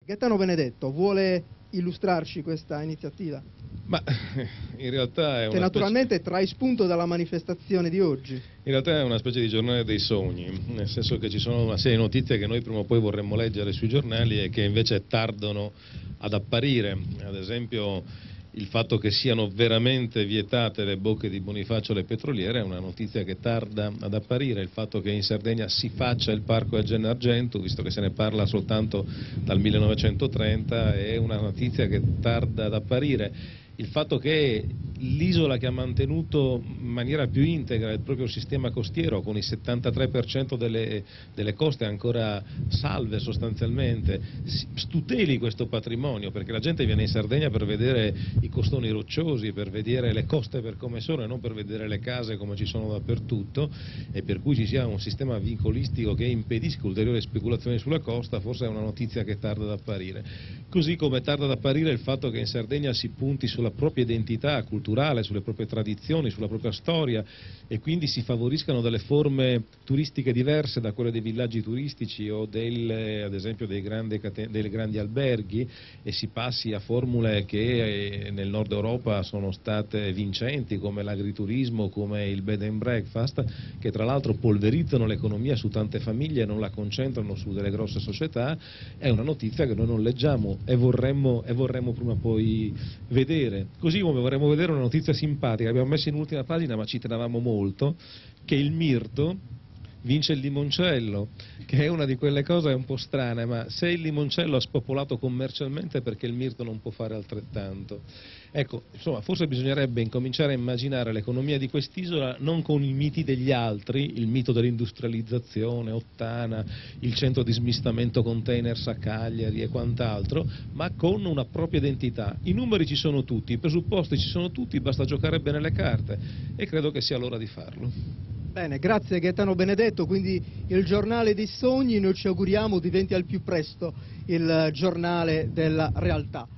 Gaetano Benedetto vuole illustrarci questa iniziativa? Ma in realtà è che naturalmente trae spunto dalla manifestazione di oggi. In realtà è una specie di giornale dei sogni, nel senso che ci sono una serie di notizie che noi prima o poi vorremmo leggere sui giornali e che invece tardano ad apparire. Ad esempio il fatto che siano veramente vietate le bocche di Bonifacio alle petroliere è una notizia che tarda ad apparire. Il fatto che in Sardegna si faccia il parco del Gennargentu, visto che se ne parla soltanto dal 1930, è una notizia che tarda ad apparire. Il fatto che l'isola, che ha mantenuto in maniera più integra il proprio sistema costiero, con il 73% delle coste ancora salve sostanzialmente, tuteli questo patrimonio, perché la gente viene in Sardegna per vedere i costoni rocciosi, per vedere le coste per come sono e non per vedere le case come ci sono dappertutto, e per cui ci sia un sistema vincolistico che impedisca ulteriori speculazioni sulla costa, forse è una notizia che tarda ad apparire. Così come tarda ad apparire il fatto che in Sardegna si punti sulla propria identità culturale, sulle proprie tradizioni, sulla propria storia, e quindi si favoriscano delle forme turistiche diverse da quelle dei villaggi turistici o ad esempio dei grandi alberghi, e si passi a formule che nel nord Europa sono state vincenti, come l'agriturismo, come il bed and breakfast, che tra l'altro polverizzano l'economia su tante famiglie e non la concentrano su delle grosse società. È una notizia che noi non leggiamo e vorremmo prima o poi vedere. Così come vorremmo vedere una notizia simpatica, abbiamo messo in ultima pagina ma ci tenevamo molto, che il mirto vince il limoncello, che è una di quelle cose un po' strane, ma se il limoncello ha spopolato commercialmente, perché il mirto non può fare altrettanto? Ecco, insomma, forse bisognerebbe incominciare a immaginare l'economia di quest'isola non con i miti degli altri, il mito dell'industrializzazione, Ottana, il centro di smistamento containers a Cagliari e quant'altro, ma con una propria identità. I numeri ci sono tutti, i presupposti ci sono tutti, basta giocare bene le carte, e credo che sia l'ora di farlo. Bene, grazie Gaetano Benedetto. Quindi il giornale dei sogni, noi ci auguriamo diventi al più presto il giornale della realtà.